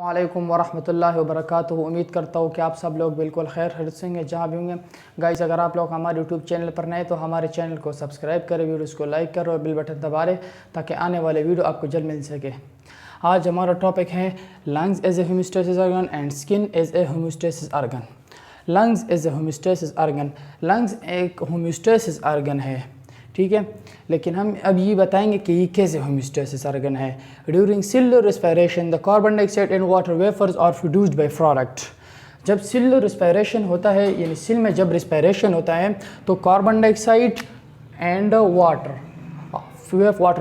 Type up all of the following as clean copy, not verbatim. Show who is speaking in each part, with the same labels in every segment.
Speaker 1: वालेकुम वरहमतुल्लाहि वबरकातुहू। उम्मीद करता हूँ कि आप सब लोग बिल्कुल खैर खैरियत से होंगे जहाँ भी होंगे। गाइस, अगर आप लोग हमारे यूट्यूब चैनल पर नए तो हमारे चैनल को सब्सक्राइब करें, वीडियोस को लाइक करें और बेल बटन दबा लें ताकि आने वाले वीडियो आपको जल्द मिल सके। आज हमारा टॉपिक है lungs as a homeostasis organ and skin as a homeostasis organ. Lungs as a homeostasis organ, lungs एक होम्योस्टेसिस ऑर्गन है, ठीक है। लेकिन हम अब ये बताएंगे कि ये कैसे होम्योस्टेसिस ऑर्गन है। During cellular respiration the carbon dioxide and water vapours are produced by product. जब सेलुलर रेस्पिरेशन होता है, यानी सेल में जब रेस्पिरेशन होता है तो carbon dioxide and water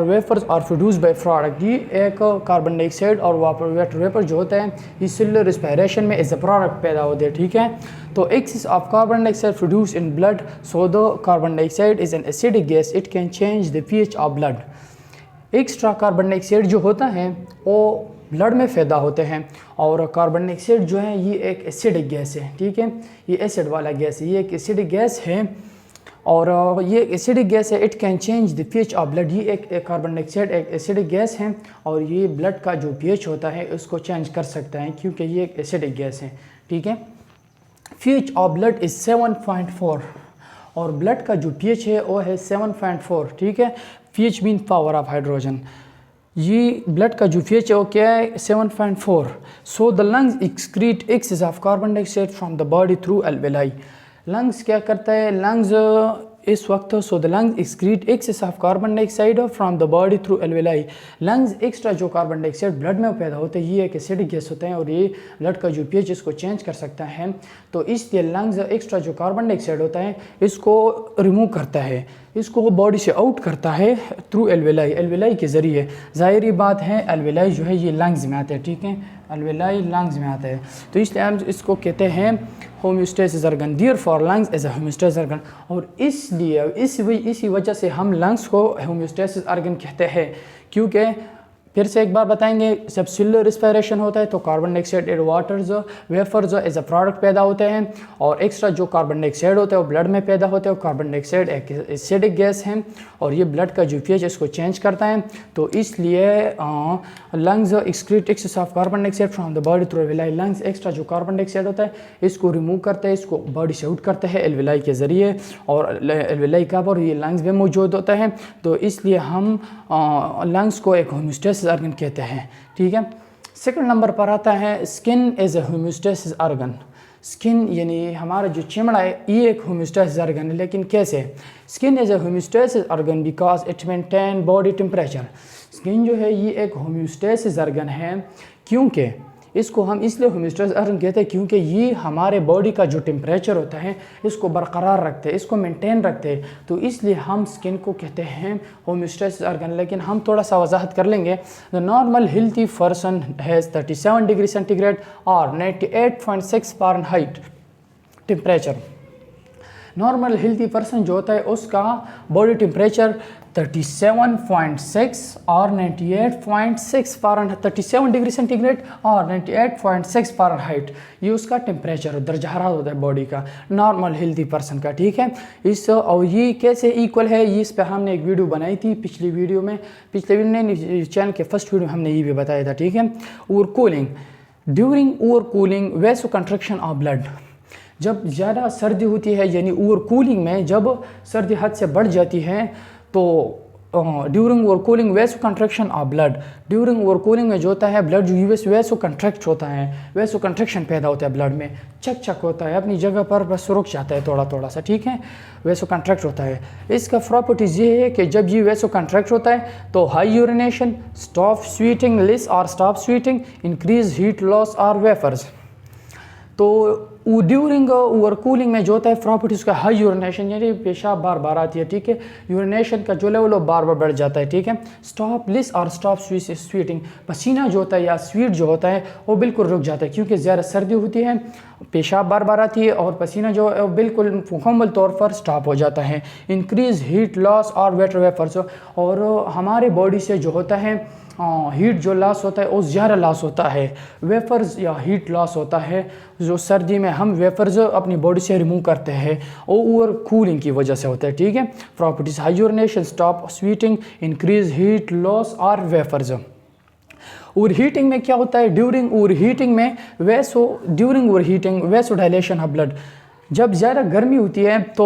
Speaker 1: vapours are produced by product. ये एक कार्बन डाइऑक्साइड और वाटर वेपर जो होता है ये सेलुलर रेस्पिरेशन में एज ए प्रोडक्ट पैदा होते हैं, ठीक है। तो excess of carbon dioxide produce in blood, so the carbon dioxide is an acidic gas, it can change the pH of blood. Extra carbon dioxide जो होता है वो ब्लड में पैदा होते हैं और कार्बन डाइऑक्साइड जो है ये एक एसिडिक गैस है, ठीक है। ये एसिड वाला गैस है, ये एक एसिडिक गैस है और ये एसिडिक गैस है। It can change the pH of blood. ये एक कार्बन डाइऑक्साइड एक एसिडिक गैस है और ये ब्लड का जो पीएच होता है उसको चेंज कर सकता है क्योंकि ये एक एसिडिक गैस है, ठीक है। pH ऑफ ब्लड इज 7.4 और ब्लड का जो pH है वो है 7.4, ठीक है। pH mean power of hydrogen. ये ब्लड का जो pH है वो क्या है 7.4। So the lungs excrete excess of carbon dioxide from the body through alveoli. Lungs क्या करता है, लंग्स इस वक्त so the lungs excrete excess of carbon dioxide from the body through alveoli. Lungs extra जो कार्बन डाइऑक्साइड ब्लड में पैदा होते हैं ये एक एसिडिक गैस होते हैं और ये ब्लड का जो pH इसको चेंज कर सकता है। तो इसलिए लंग्स एक्स्ट्रा जो कार्बन डाइऑक्साइड होता है इसको रिमूव करता है, इसको बॉडी से आउट करता है थ्रू एल्वेलाई, एल्वेलाई के ज़रिए। ज़ाहिरी बात है एल्वेलाई जो है ये लंग्स में आता है, ठीक है। एल्वेलाई लंग्स में आता है तो इसलिए हम इसको कहते हैं homeostasis organ. Therefore lungs as a homeostasis organ. और इसलिए इसी वजह से हम लंग्स को होम्योस्टेसिस ऑर्गन कहते हैं क्योंकि फिर से एक बार बताएंगे, जब सेलुलर रेस्पिरेशन होता है तो carbon dioxide and water vapour as a product पैदा होते हैं और एक्स्ट्रा जो कार्बन डाइऑक्साइड होता है वो ब्लड में पैदा होते हैं। कार्बन डाइऑक्साइड एक एसिडिक गैस है और ये ब्लड का जो pH इसको चेंज करता है। तो इसलिए lungs excrete excess of carbon dioxide from the body through alveoli. Lungs extra जो कार्बन डाइऑक्साइड होता है इसको रिमूव करते हैं, इसको बॉडी से आउट करते हैं एल्वेलाई के ज़रिए और एल्वेलाई का पर ये लंग्स में मौजूद होता है। तो इसलिए हम लंग्स को एक होम्योस्टेसिस ऑर्गन कहते हैं, ठीक है। सेकंड नंबर पर आता है skin as a homeostasis organ. Skin यानी हमारा जो चमड़ा है ये एक होम्योस्टेसिस ऑर्गन है, लेकिन कैसे? Skin as a homeostasis organ because it maintain body temperature. Skin जो है ये एक होम्योस्टेसिस ऑर्गन है क्योंकि इसको हम इसलिए होम्योस्टेसिस ऑर्गन कहते हैं क्योंकि ये हमारे बॉडी का जो टेम्परेचर होता है इसको बरकरार रखते हैं, इसको मेंटेन रखते हैं। तो इसलिए हम स्किन को कहते हैं होम्योस्टेसिस ऑर्गन। लेकिन हम थोड़ा सा वजाहत कर लेंगे। The normal healthy person has 37 degree centigrade और 98.6 Fahrenheit temperature. Normal healthy person जो होता है उसका बॉडी टेम्परेचर 37.6 और 98.6 फ़ारेनहाइट, 37 डिग्री सेंटीग्रेड और 98.6 फ़ारेनहाइट ये उसका टेम्परेचर दर्जा हरारत होता है बॉडी का, नॉर्मल हेल्थी पर्सन का, ठीक है। इस और ये कैसे इक्वल है ये इस पर हमने एक वीडियो बनाई थी पिछले वीडियो में चैनल के फर्स्ट वीडियो में हमने ये भी बताया था, ठीक है। Over cooling, during over cooling vaso construction of blood. जब ज़्यादा सर्दी होती है यानी ओवर कूलिंग में जब सर्दी हद से बढ़ जाती है तो during over cooling vaso construction of blood. During over cooling में जो होता है ब्लड जो वैसो कंट्रैक्ट होता है, वैसो कंट्रक्शन पैदा होता है ब्लड में, चक होता है अपनी जगह पर बस रुक जाता है थोड़ा सा, ठीक है। वैसो कंट्रैक्ट होता है। इसका प्रॉपर्टीज़ ये है कि जब ये वैसो कंट्रैक्ट होता है तो हाई यूरिनेशन, स्टॉप स्वीटिंग लिस और stop sweating, increase heat loss और वेपर्स। तो ड्यूरिंग ओवर कूलिंग में जो होता है प्रॉपर्टीज़ का हाई यूरिनेशन यानी पेशाब बार बार आती है, ठीक है। यूरिनेशन का जो लेवल वो बार बार बढ़ जाता है, ठीक है। स्टॉप लिस और स्टॉप स्वीटिंग, पसीना जो होता है या स्वीट जो होता है वो बिल्कुल रुक जाता है क्योंकि ज़्यादा सर्दी होती है, पेशाब बार बार आती है और पसीना जो है बिल्कुल मुकम्मल तौर पर स्टॉप हो जाता है। इंक्रीज हीट लॉस और वाटर वेपर्स, और हमारे बॉडी से जो होता है हीट जो लॉस होता है वो ज़्यादा लॉस होता है, वेपर्स या हीट लॉस होता है जो सर्दी में हम वेपर्स अपनी बॉडी से रिमूव करते हैं वो ओवर कूलिंग की वजह से होता है, ठीक है। Properties high urination, stop sweating, increase heat loss और वेपर्स। ओवर हीटिंग में क्या होता है, ड्यूरिंग ओवर हीटिंग में during over heating vasodilation of blood, जब ज़्यादा गर्मी होती है तो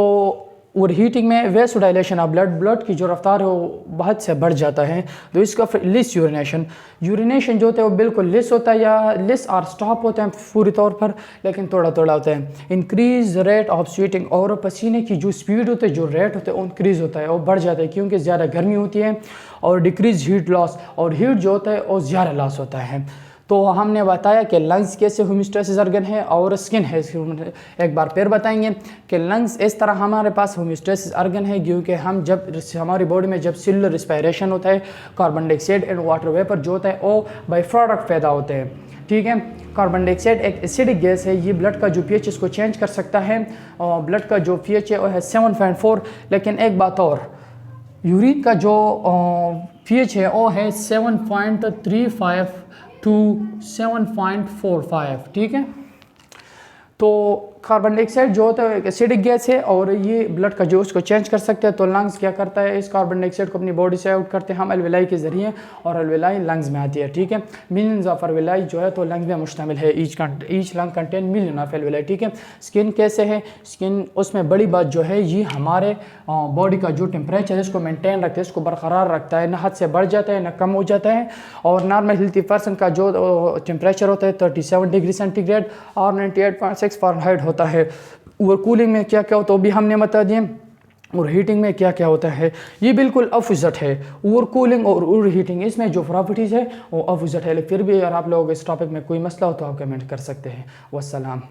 Speaker 1: ओवर हीटिंग में वैसोडाइलेशन ऑफ ब्लड की जो रफ्तार है वो बहुत से बढ़ जाता है, तो इसका फिर लिस यूरिनेशन जो होता है वो बिल्कुल लिस होता है या लिस और स्टॉप होता है पूरी तौर पर, लेकिन थोड़ा थोड़ा होता है। इंक्रीज रेट ऑफ स्वेटिंग, और पसीने की जो स्पीड होती है, जो रेट होता है वो इंक्रीज़ होता है, वो बढ़ जाता है क्योंकि ज़्यादा गर्मी होती है। और डिक्रीज हीट लॉस, और हीट जो होता है वो ज़्यादा लॉस होता है। तो हमने बताया कि लंग्स कैसे होम्योस्टेसिस ऑर्गन है और स्किन है। एक बार फिर बताएंगे कि लंग्स इस तरह हमारे पास होम्योस्टेसिस ऑर्गन है क्योंकि हम जब हमारी बॉडी में जब सेलुलर रिस्पायरेशन होता है, carbon dioxide and water vapour जो होता है वो बाई प्रोडक्ट पैदा होते हैं, ठीक है। कार्बन डाइऑक्साइड एक एसिडिक गैस है, ये ब्लड का जो पीएच इसको चेंज कर सकता है, और ब्लड का जो पीएच है वो है 7.4। लेकिन एक बात और, यूरिन का जो पीएच है वो है 7.35 to 7.45, ठीक है। तो कार्बन डाइऑक्साइड जो होता है एक एसिडिक गैस है और ये ब्लड का जो उसको चेंज कर सकते हैं। तो लंग्स क्या करता है, इस कार्बन डाइऑक्साइड को अपनी बॉडी से आउट करते हैं हम एल्वेलाई के ज़रिए, और एल्वेलाई लंग्स में आती है, ठीक है। मिलियंस ऑफ एल्वेलाई जो है तो लंग्स में मुश्तमिल है, each lung contain million of alveoli, ठीक है। स्किन कैसे है, स्किन उसमें बड़ी बात जो है ये हमारे बॉडी का जो टेम्परेचर है इसको मेनटेन रखता है, इसको बरकरार रखता है, ना हद से बढ़ जाता है ना कम हो जाता है। और नॉर्मल हेल्थी पर्सन का जो टेम्परेचर होता है 37 डिग्री सेंटीग्रेड और 98.6 फ़ारेनहाइट होता है। ओवर कूलिंग में क्या क्या होता है वो भी हमने बता दिए, और हीटिंग में क्या क्या होता है ये बिल्कुल अपोजिट है। ओवर कूलिंग और ओवर हीटिंग इसमें जो प्रॉपर्टीज़ है वो अपोजिट है। लेकिन फिर भी अगर आप लोगों को इस टॉपिक में कोई मसला हो तो आप कमेंट कर सकते हैं। वस्सलाम।